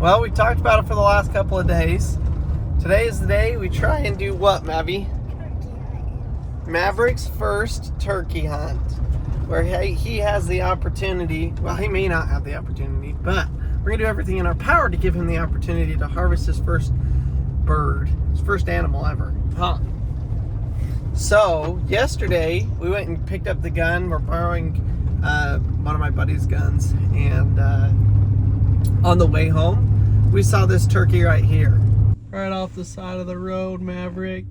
Well, we talked about it for the last couple of days. Today is the day we try and do what, Mavi? Maverick's first turkey hunt, where he has the opportunity, well, he may not have the opportunity, but we're going to do everything in our power to give him the opportunity to harvest his first bird, his first animal ever. So, yesterday, we went and picked up the gun. We're borrowing one of my buddy's guns, and on the way home, we saw this turkey right here. Right off the side of the road, Maverick.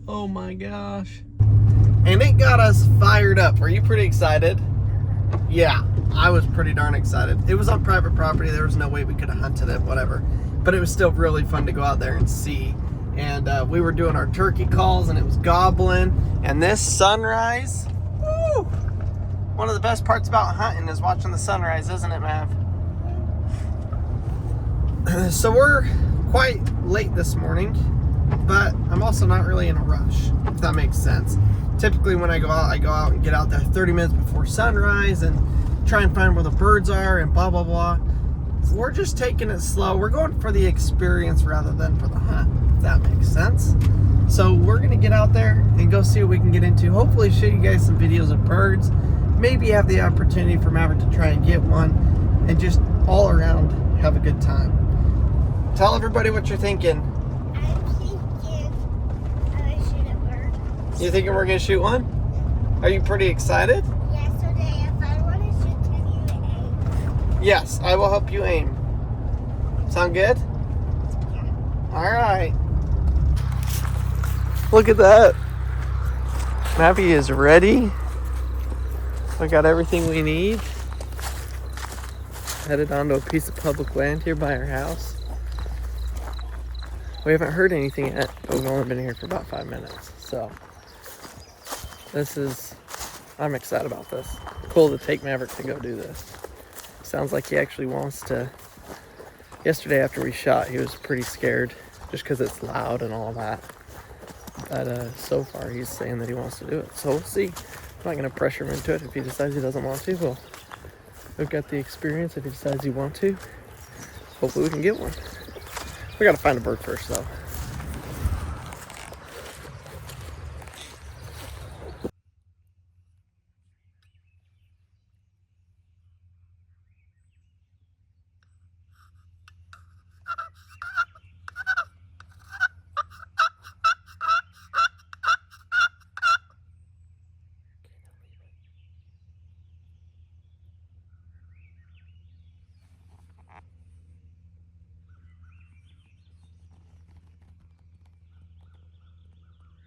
Oh my gosh. And it got us fired up. Were you pretty excited? Yeah, I was pretty darn excited. It was on private property. There was no way we could have hunted it, whatever. But it was still really fun to go out there and see. And we were doing our turkey calls and it was gobbling. And this sunrise, woo! One of the best parts about hunting is watching the sunrise, isn't it, Mav? So we're quite late this morning, but I'm also not really in a rush, if that makes sense. Typically when I go out and get out there 30 minutes before sunrise and try and find where the birds are and blah, blah, blah. We're just taking it slow. We're going for the experience rather than for the hunt, if that makes sense. So we're gonna get out there and go see what we can get into. Hopefully show you guys some videos of birds. Maybe have the opportunity for Maverick to try and get one and just all around have a good time. Tell everybody what you're thinking. I'm thinking I would shoot a bird. You thinking we're gonna shoot one? Are you pretty excited? Yeah, so Dad, if I want to shoot, can you aim? Yes, I will help you aim. Sound good? Yeah. All right. Look at that. Mappy is ready. We got everything we need. Headed onto a piece of public land here by our house. We haven't heard anything yet, but we've only been here for about 5 minutes. So I'm excited about this. Cool to take Maverick to go do this. Sounds like he actually wants to. Yesterday after we shot, he was pretty scared just because it's loud and all that. But so far he's saying that he wants to do it. So we'll see. I'm not going to pressure him into it. If he decides he doesn't want to, we've got the experience. If he decides he wants to, hopefully we can get one. We gotta find a bird first, though.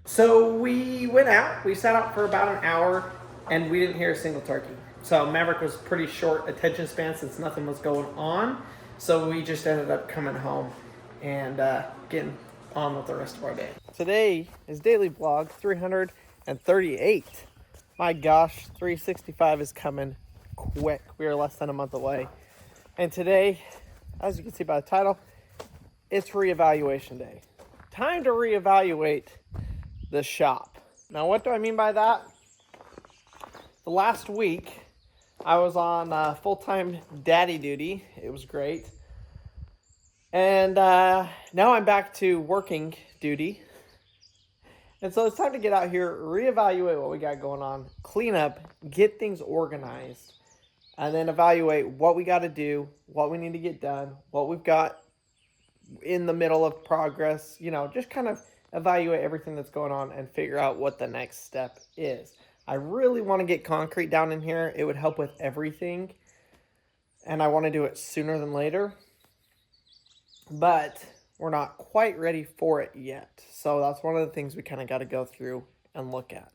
So we went out, we sat out for about an hour, and we didn't hear a single turkey. So Maverick was pretty short attention span since nothing was going on. So we just ended up coming home and getting on with the rest of our day. Today is daily vlog 338. My gosh, 365 is coming quick. We are less than a month away. And today, as you can see by the title, it's reevaluation day. Time to reevaluate the shop. Now, what do I mean by that? The last week, I was on full-time daddy duty. It was great. And now I'm back to working duty. And so it's time to get out here, reevaluate what we got going on, clean up, get things organized, and then evaluate what we got to do, what we need to get done, what we've got in the middle of progress, you know, just kind of evaluate everything that's going on and figure out what the next step is. I really want to get concrete down in here. It would help with everything. And I want to do it sooner than later. But we're not quite ready for it yet. So that's one of the things we kind of got to go through and look at.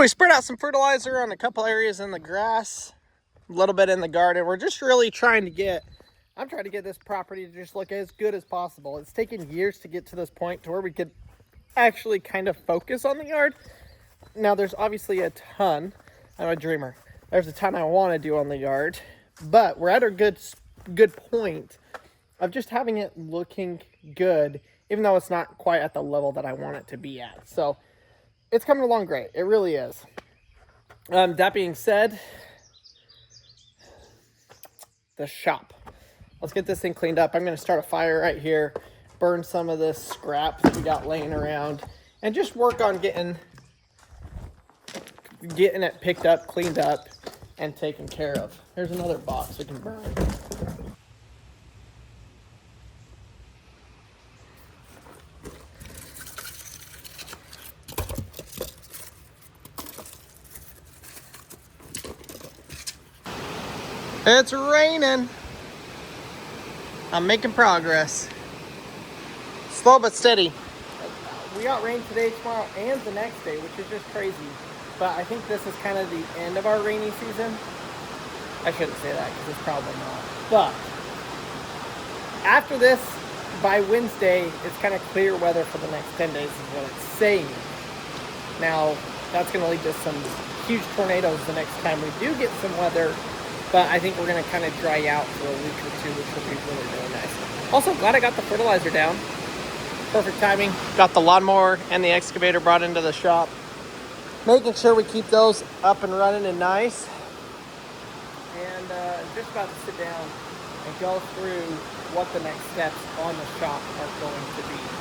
we spread out some fertilizer on a couple areas in the grass, a little bit in the garden. We're just really trying to get, I'm trying to get this property to just look as good as possible. It's taken years to get to this point to where we could actually kind of focus on the yard. Now there's obviously a ton, I'm a dreamer, there's a ton I want to do on the yard, but we're at a good point of just having it looking good, even though it's not quite at the level that I want it to be at. So it's coming along great. It really is. That being said, the shop. Let's get this thing cleaned up. I'm going to start a fire right here, burn some of this scrap that we got laying around, and just work on getting it picked up, cleaned up, and taken care of. There's another box we can burn. It's raining. I'm making progress. Slow but steady. We got rain today, tomorrow, and the next day, which is just crazy. But I think this is kind of the end of our rainy season. I shouldn't say that because it's probably not. But after this, by Wednesday, it's kind of clear weather for the next 10 days is what it's saying. Now, that's going to lead to some huge tornadoes the next time we do get some weather. But I think we're going to kind of dry out for a week or two, which will be really, really nice. Also, glad I got the fertilizer down. Perfect timing. Got the lawnmower and the excavator brought into the shop. Making sure we keep those up and running and nice. And just about to sit down and go through what the next steps on the shop are going to be.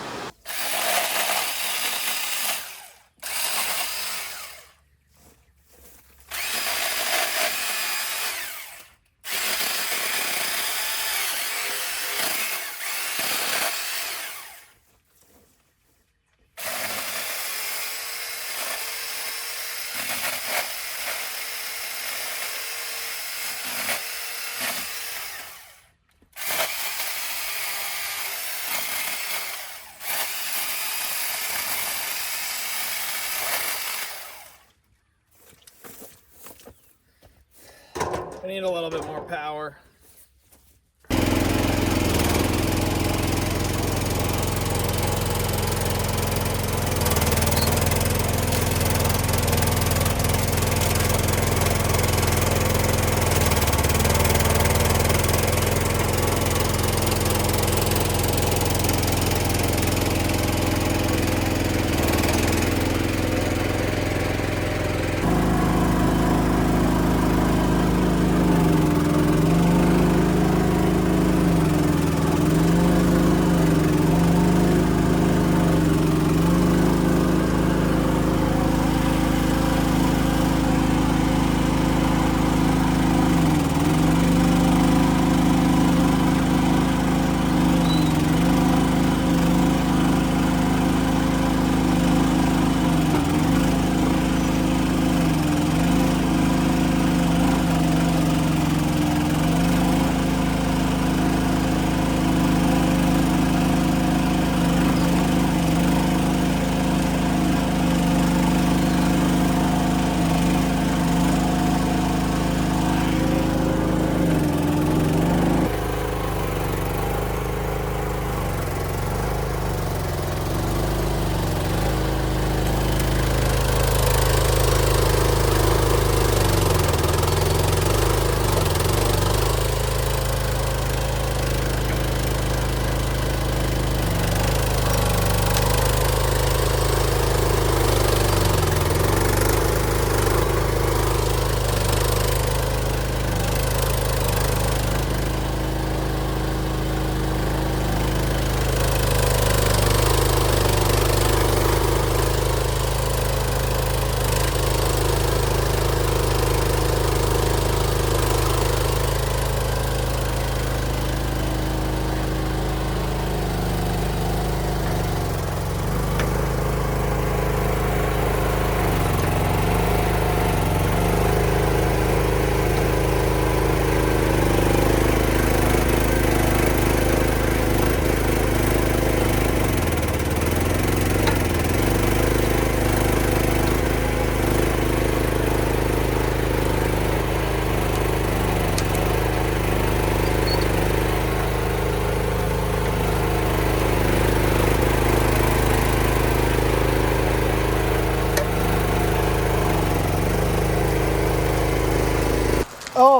I need a little bit more power.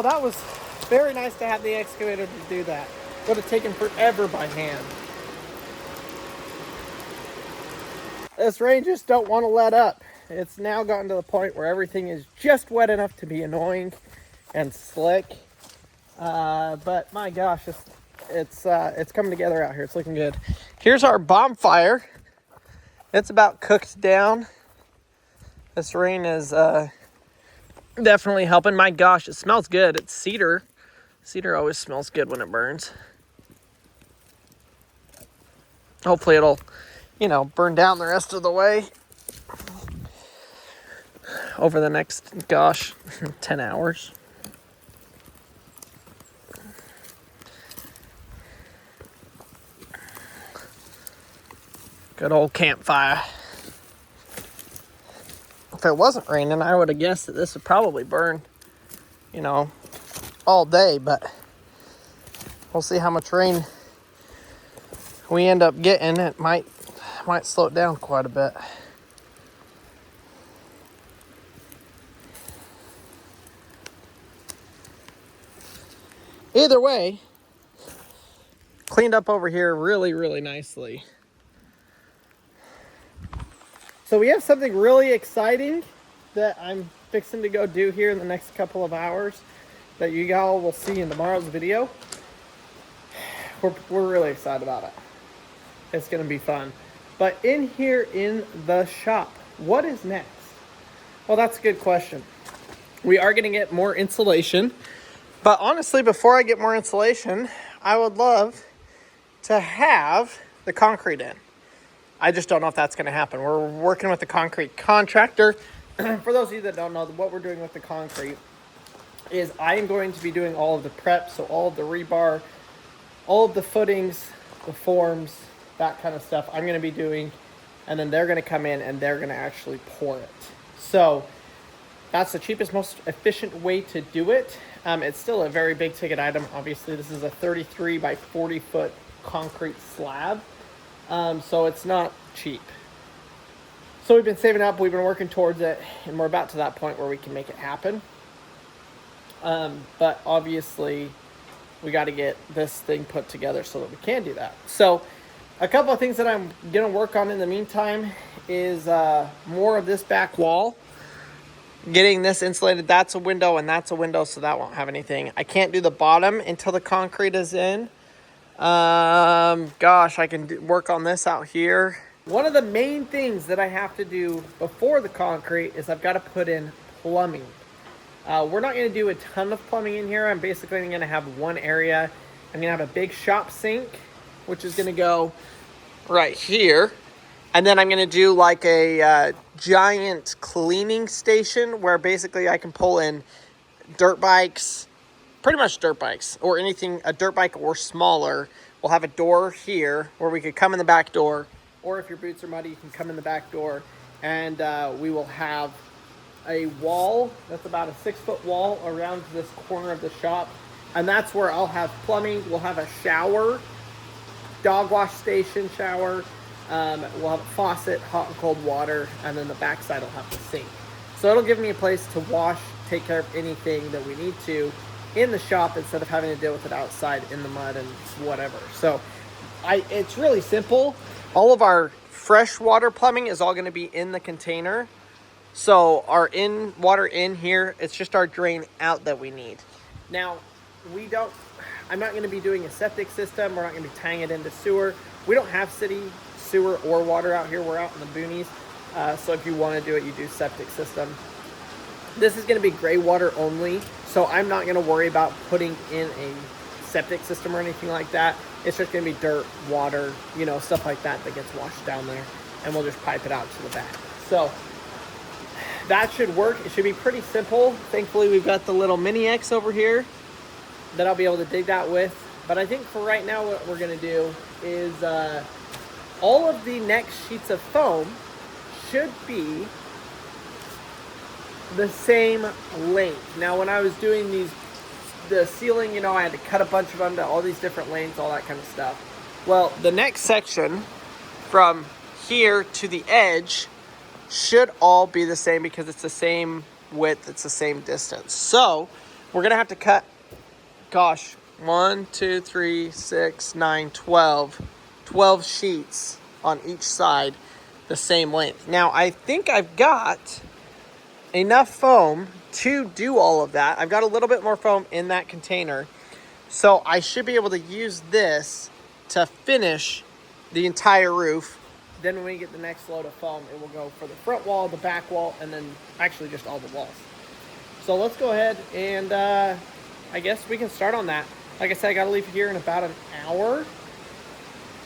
that was very nice to have the excavator to do that. Would have taken forever by hand. This rain just don't want to let up. It's now gotten to the point where everything is just wet enough to be annoying and slick. But my gosh, it's coming together out here. It's looking good. Here's our bonfire. It's about cooked down. This rain is definitely helping. My gosh, it smells good. It's cedar. Cedar always smells good when it burns. Hopefully it'll, burn down the rest of the way over the next, 10 hours. Good old campfire. If it wasn't raining, I would have guessed that this would probably burn, all day, but we'll see how much rain we end up getting. It might slow it down quite a bit. Either way, cleaned up over here really, really nicely. So we have something really exciting that I'm fixing to go do here in the next couple of hours that you all will see in tomorrow's video. We're really excited about it. It's going to be fun. But in here in the shop, what is next? Well, that's a good question. We are going to get more insulation. But honestly, before I get more insulation, I would love to have the concrete in. I just don't know if that's going to happen. We're working with the concrete contractor. For those of you that don't know, what we're doing with the concrete is I am going to be doing all of the prep, so all of the rebar, all of the footings, the forms, that kind of stuff I'm going to be doing, and then they're going to come in and they're going to actually pour it. So that's the cheapest, most efficient way to do it. It's still a very big ticket item. Obviously, this is a 33 by 40 foot concrete slab. So it's not cheap. So we've been saving up, we've been working towards it, and we're about to that point where we can make it happen. But obviously, we got to get this thing put together so that we can do that. So a couple of things that I'm going to work on in the meantime is more of this back wall. Getting this insulated. That's a window and that's a window, so that won't have anything. I can't do the bottom until the concrete is in. I can work on this out here. One of the main things that I have to do before the concrete is I've got to put in plumbing. We're not going to do a ton of plumbing in here. I'm basically going to have one area. I'm going to have a big shop sink, which is going to go right here. And then I'm going to do like a giant cleaning station where basically I can pull in dirt bikes, pretty much dirt bikes, or anything, a dirt bike or smaller. We'll have a door here where we could come in the back door, or if your boots are muddy, you can come in the back door, and we will have a wall that's about a 6-foot wall around this corner of the shop, and that's where I'll have plumbing. We'll have a shower, dog wash station shower. We'll have a faucet, hot and cold water, and then the backside will have the sink. So it'll give me a place to wash, take care of anything that we need to in the shop instead of having to deal with it outside in the mud and whatever. So it's really simple. All of our fresh water plumbing is all going to be in the container. So our water in here, it's just our drain out that we need. Now, I'm not going to be doing a septic system. We're not going to be tying it into sewer. We don't have city sewer or water out here. We're out in the boonies. So if you want to do it, you do septic system. This is going to be gray water only. So I'm not going to worry about putting in a septic system or anything like that. It's just going to be dirt, water, stuff like that gets washed down there. And we'll just pipe it out to the back. So that should work. It should be pretty simple. Thankfully, we've got the little mini X over here that I'll be able to dig that with. But I think for right now, what we're going to do is all of the next sheets of foam should be the same length. Now, when I was doing the ceiling, I had to cut a bunch of them to all these different lengths, all that kind of stuff. Well, the next section from here to the edge should all be the same because it's the same width, it's the same distance. So We're going to have to cut, gosh, 1, 2, 3, 6, 9, 12. 12 sheets on each side the same length. Now, I think I've got enough foam to do all of that. I've got a little bit more foam in that container. So I should be able to use this to finish the entire roof. Then when we get the next load of foam, it will go for the front wall, the back wall, and then actually just all the walls. So let's go ahead and I guess we can start on that. Like I said, I gotta leave here in about an hour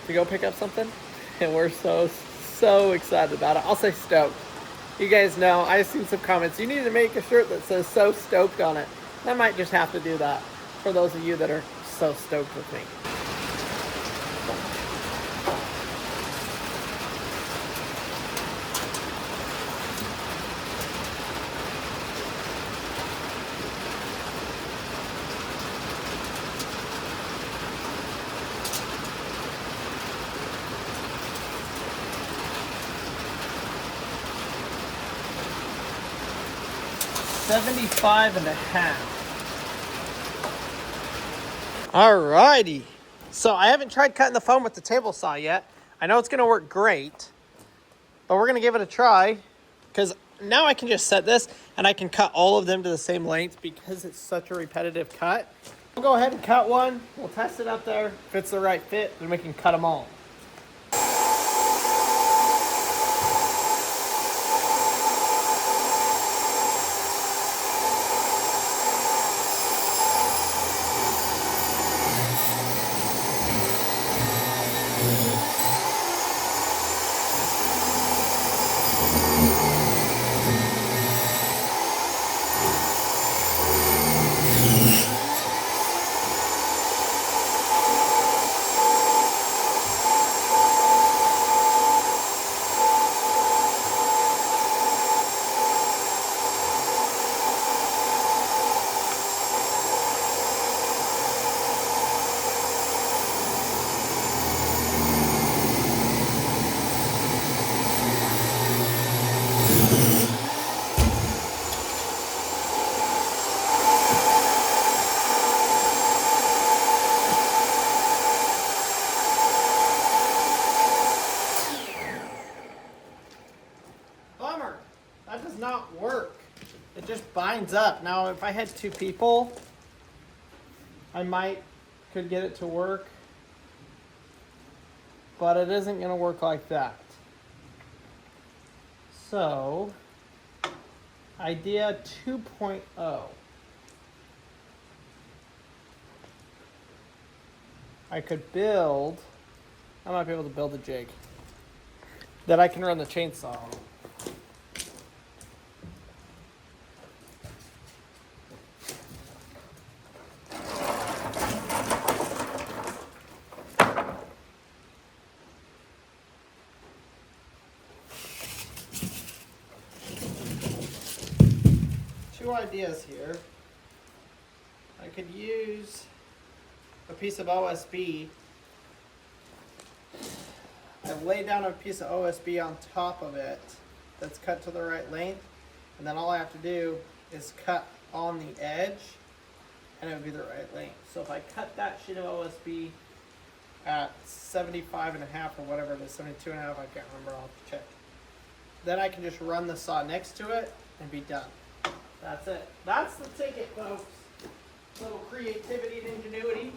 to go pick up something. And we're so excited about it. I'll say stoked. You guys know, I've seen some comments. You need to make a shirt that says so stoked on it. I might just have to do that for those of you that are so stoked with me. $75.50. Alrighty. So I haven't tried cutting the foam with the table saw yet. I know it's gonna work great, but we're gonna give it a try because now I can just set this and I can cut all of them to the same length because it's such a repetitive cut. We'll go ahead and cut one. We'll test it up there. If it's the right fit, then we can cut them all. That does not work. It just binds up. Now, if I had two people, I could get it to work, but it isn't going to work like that. So, idea 2.0. I might be able to build a jig that I can run the chainsaw on. Two ideas here. I could use a piece of OSB. I lay down a piece of OSB on top of it that's cut to the right length, and then all I have to do is cut on the edge and it would be the right length. So if I cut that sheet of OSB at 75.5 or whatever it is, 72.5, I can't remember, I'll have to check. Then I can just run the saw next to it and be done. That's it. That's the ticket, folks. Little creativity and ingenuity.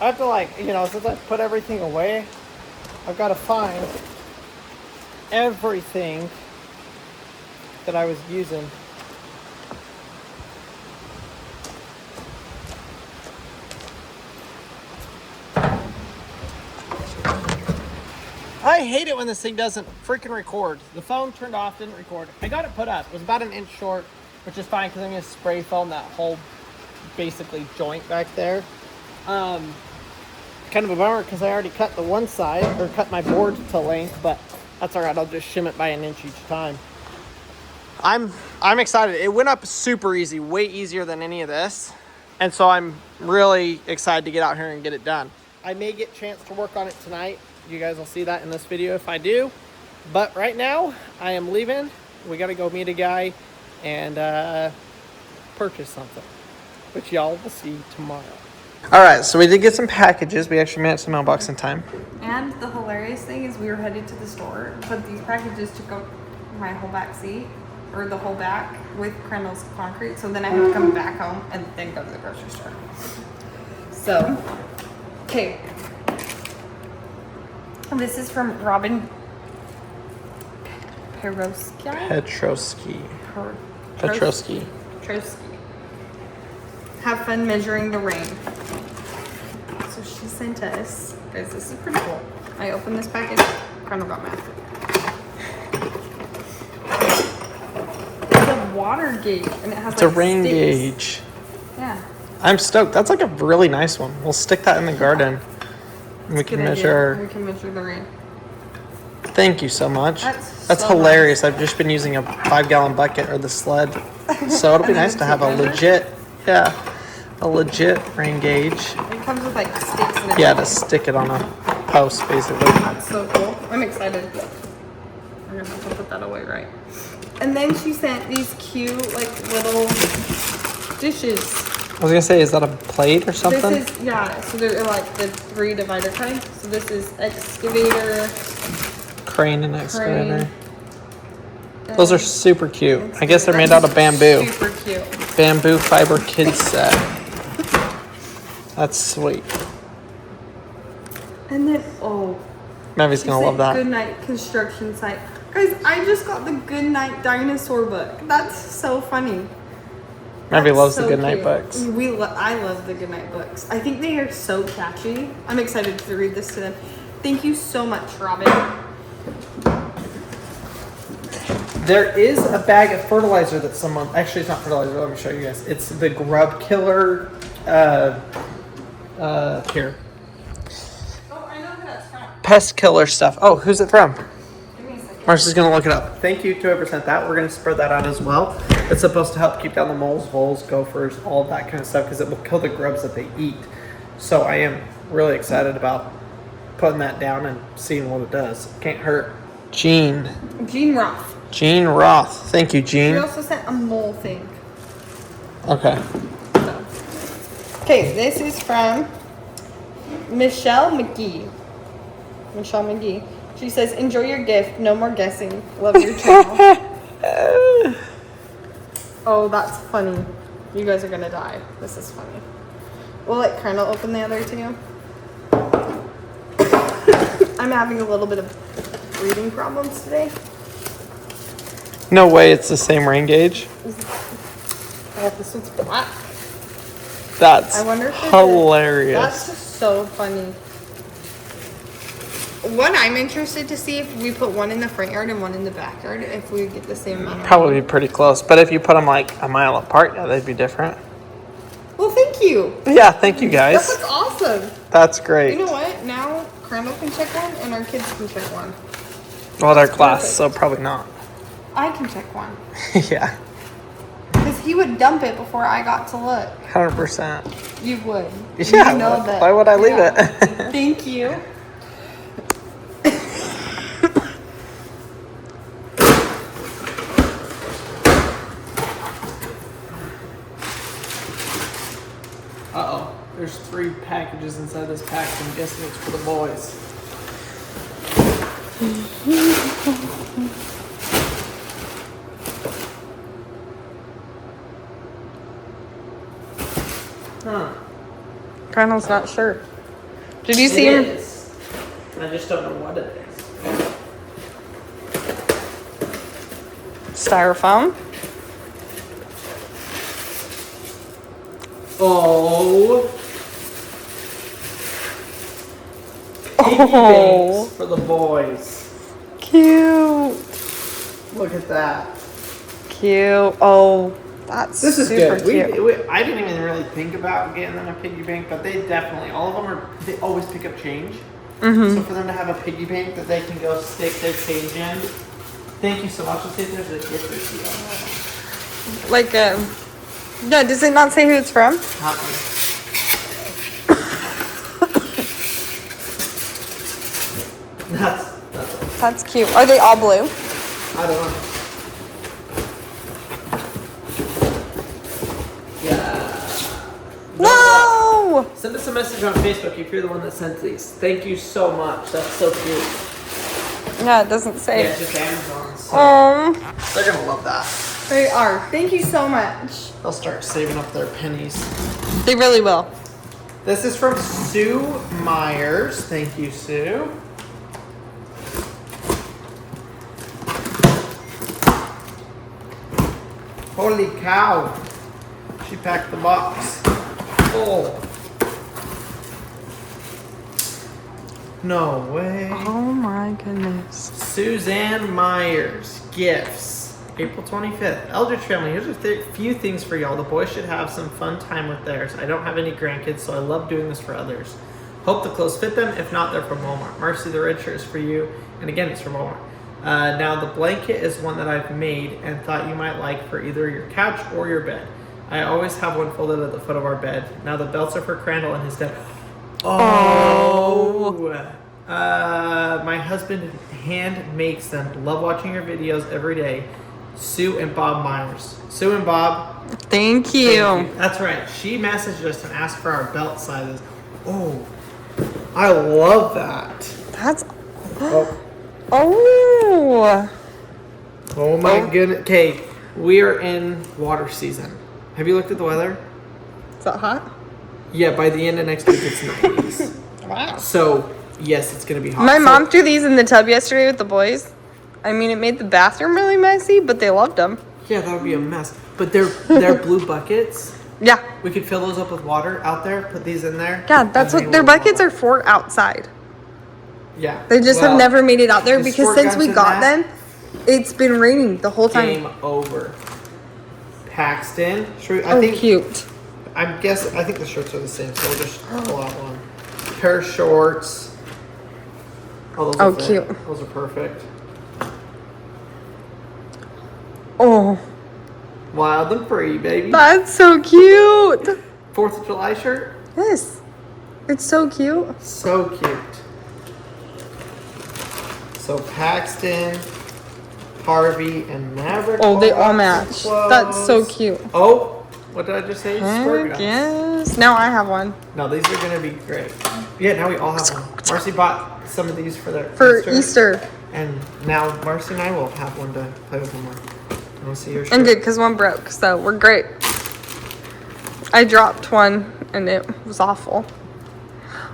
I have to like, you know, since I put everything away, I've got to find everything that I was using. I hate it when this thing doesn't freaking record. The phone turned off, didn't record. I got it put up. It was about an inch short, which is fine because I'm going to spray foam that whole basically joint back there. Kind of a bummer because I already cut the one side, or cut my board to length, but that's all right. I'll just shim it by an inch each time. I'm excited. It went up super easy, way easier than any of this. And so I'm really excited to get out here and get it done. I may get a chance to work on it tonight. You guys will see that in this video if I do. But right now, I am leaving. We got to go meet a guy and purchase something, which y'all will see tomorrow. All right, so we did get some packages. We actually made it to the mailbox in time. And the hilarious thing is we were headed to the store, but these packages took up my whole back seat, or the whole back with Crandall's concrete. So then I had to come back home and then go to the grocery store. So, okay. This is from Robin Petrowski. Have fun measuring the rain. So she sent us, guys, this is pretty cool. I opened this package, Crandall got mad. It's a water gauge, and it has It's a rain gauge. Yeah. I'm stoked. That's like a really nice one. We'll stick that in the garden. We can measure. We can measure the rain. Thank you so much. That's so hilarious. Nice. I've just been using a 5-gallon bucket or the sled. So it'll be nice to have a legit, a legit rain gauge. It comes with like sticks in it. Yeah, to stick it on a post, basically. That's so cool. I'm excited. I'm gonna have to put that away right. And then she sent these cute like little dishes. I was gonna say, is that a plate or something? This is, yeah, so they're like the 3 divider kind. So this is excavator. Crane and excavator. Those are super cute. I guess they're made out of bamboo. Super cute. Bamboo fiber kids set. That's sweet. And then, oh. Mavi's gonna love that. Goodnight construction site. Guys, I just got the Goodnight dinosaur book. That's so funny. Mavi loves so the Goodnight cute. books. I love the Goodnight books. I think they are so catchy. I'm excited to read this to them. Thank you so much, Robin. There is a bag of fertilizer that someone, actually it's not fertilizer, let me show you guys. It's the grub killer, here. Oh, I know who that's from. Pest killer stuff. Oh, who's it from? Give me a second. Marcia's gonna look it up. Thank you to whoever sent that. We're gonna spread that out as well. It's supposed to help keep down the moles, voles, gophers, all of that kind of stuff because it will kill the grubs that they eat. So I am really excited about putting that down and seeing what it does. Can't hurt. Gene Roth. Gene Roth. Thank you, We Gene. also sent a mole thing. Okay. Okay, this is from Michelle McGee. She says, enjoy your gift. No more guessing. Love your channel. Oh, that's funny. You guys are gonna die. This is funny. We'll let Crandall open the other two. I'm having a little bit of breathing problems today. No way it's the same rain gauge. Oh, this one's black. That's I wonder if hilarious. That's just so funny. One, I'm interested to see if we put one in the front yard and one in the backyard, if we get the same amount. Probably be pretty close. But if you put them like a mile apart, yeah, they'd be different. Well, thank you. Yeah, thank you guys. That's awesome. That's great. You know what? Now Crandall can check one and our kids can check one. Well, they're class, Perfect. so probably not. I can check one. Yeah, Because he would dump it before I got to look. 100%. You would. Yeah, You know that. why would I leave it? Thank you. Uh-oh. There's 3 packages inside this package. I'm guessing it's for the boys. Huh. Crandall's not sure. Did you It see him? is. I just don't know what it is. Styrofoam. Oh. Piggy Oh. banks for the boys. Cute. Look at that. Cute. Oh, that's This is super good. cute. I didn't even really think about getting them a piggy bank, but they definitely, all of them they always pick up change. So for them to have a piggy bank that they can go stick their change in. Thank you so much. Let's see if there's a gift receipt on Like, yeah, does it not say who it's from? that. That's That's cute. Are they all blue? I don't know. Yeah. No! Send us a message on Facebook if you're the one that sent these. Thank you so much. That's so cute. Yeah, it doesn't say. Yeah, it's just Amazon. So they're gonna love that. They are. Thank you so much. They'll start saving up their pennies. They really will. This is from Sue Myers. Thank you, Sue. Holy cow. She packed the box full. No way. Oh my goodness. Suzanne Myers, gifts, April 25th. Eldredge Family, here's a few things for y'all. The boys should have some fun time with theirs. I don't have any grandkids, so I love doing this for others. Hope the clothes fit them. If not, they're from Walmart. Mercy, the red shirt is for you. And again, it's from Walmart. Now, the blanket is one that I've made and thought you might like for either your couch or your bed. I always have one folded at the foot of our bed. Now, the belts are for Crandall and his dad. Oh! My husband hand makes them. Love watching your videos every day. Sue and Bob Myers. Sue and Bob. Thank you. Thank you. That's right. She messaged us and asked for our belt sizes. Oh, I love that. That's. Oh, Oh. oh my goodness. Okay, we are in water season. Have you looked at the weather? Is that hot? Yeah, by the end of next week it's 90s. Wow. So, yes, it's going to be hot. My So- mom threw these in the tub yesterday with the boys. I mean, it made the bathroom really messy, but they loved them. Yeah, that would be a mess. But they're blue buckets. Yeah. We could fill those up with water out there, put these in there. Yeah, that's and what they their will- buckets are for outside. Yeah. They just Well, have never made it out there the because sport since we guns got and them, it's been raining the whole time. Game over. Paxton. Should we, I Oh, think cute. I think the shirts are the same, so we'll just pull out one. Pair of shorts. Oh, those Oh, are fit. cute. Those are perfect. Oh, Wild and free, baby. that's so cute. 4th of July shirt. Yes. It's so cute. So cute. So Paxton, Harvey, and Maverick. Oh, they all got match. some That's so clothes. cute. Oh, what did I just say? Squirt Heck guns. yes. Now I have one. No, these are gonna be great. Yeah, now we all have one. Marcy bought some of these for their For Easter. and now Marcy and I will have one to play with them with. I want to see your shirt. And good, because one broke, so we're great. I dropped one, and it was awful.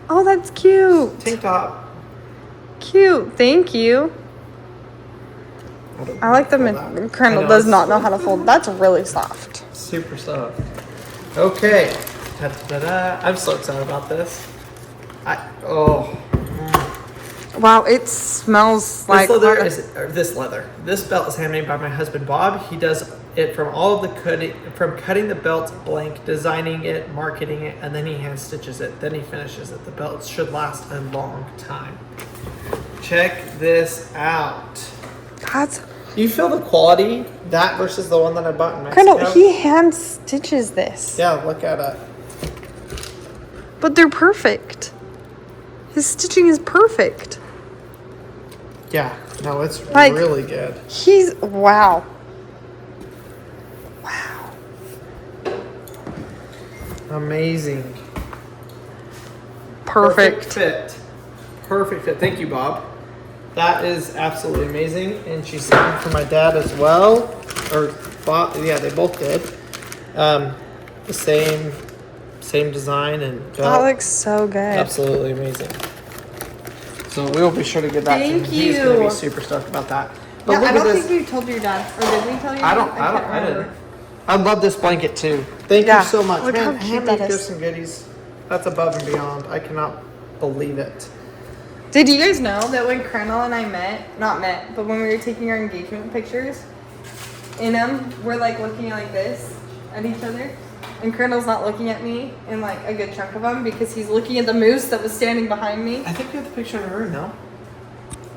Oh, that's cute. Tank top. Cute. Thank you. don't I like them, fold that. and Crandall I know, does it's not know how to fold. That's really soft. Super soft. Okay. Ta-da-da-da. I'm so excited about this. Wow, it smells like This leather. This belt is handmade by my husband Bob. He does it from all of the cutting the belt blank, designing it, marketing it, and then he hand stitches it. Then he finishes it. The belt should last a long time. Check this out. That's You feel the quality that versus the one that I bought in Mexico? Crandall, he hand stitches this. Yeah, look at it. But they're perfect. His stitching is perfect. Yeah, no, it's Like- really good. He's wow. Wow. Amazing. Perfect. fit. Perfect fit. Thank you, Bob. That is absolutely amazing. And she sent them for my dad as well. Or Bob, yeah, they both did. The same same design and That looks so good. absolutely amazing. So we'll be sure to get that to him. Thank He's going to you. be super stoked about that. But Yeah, look I at don't this. think we told your dad. Or did we tell your I dad? I can't didn't. I love this blanket too. Thank Yeah. you so much. Look Man, how cute how many that is. gifts and goodies. That's above and beyond. I cannot believe it. Did you guys know that when Crennel and I but when we were taking our engagement pictures, in them, we're like looking like this at each other. And Crennel's not looking at me in like a good chunk of them because he's looking at the moose that was standing behind me. I think we have the picture in our room, no?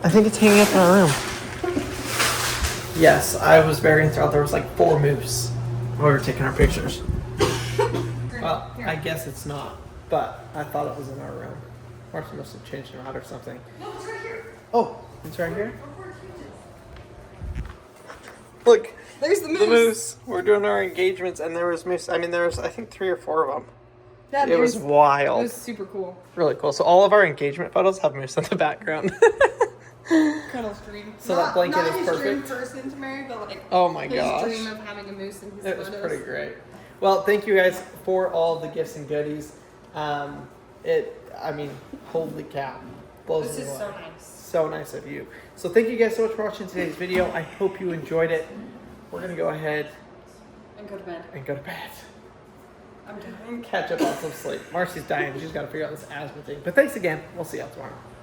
I think it's hanging up in our room. Yes, I was very enthralled. There was like 4 moose while we were taking our pictures. Well, I guess it's not, but I thought it was in our room. Marcy must have changed them out or something. No, it's right here. Oh, it's right here? Look, There's the moose. the moose. We're doing our engagements and there was moose. I mean, there was, I think, 3 or 4 of them. Yeah, It was It wild. was super cool. Really cool. So all of our engagement photos have moose in the background. Crennel's dream. So that blanket not is his perfect? dream person to marry, but like Oh my his gosh. dream of having a moose in his It was photos. pretty great. Well, thank you guys for all the gifts and goodies. I mean, holy cow. Blows This me is away. so nice. So nice of you. So thank you guys so much for watching today's video. I hope you enjoyed it. We're going to go ahead And go to bed. and go to bed. I'm dying. And catch up on some sleep. Marcy's dying. She's got to figure out this asthma thing. But thanks again. We'll see y'all tomorrow.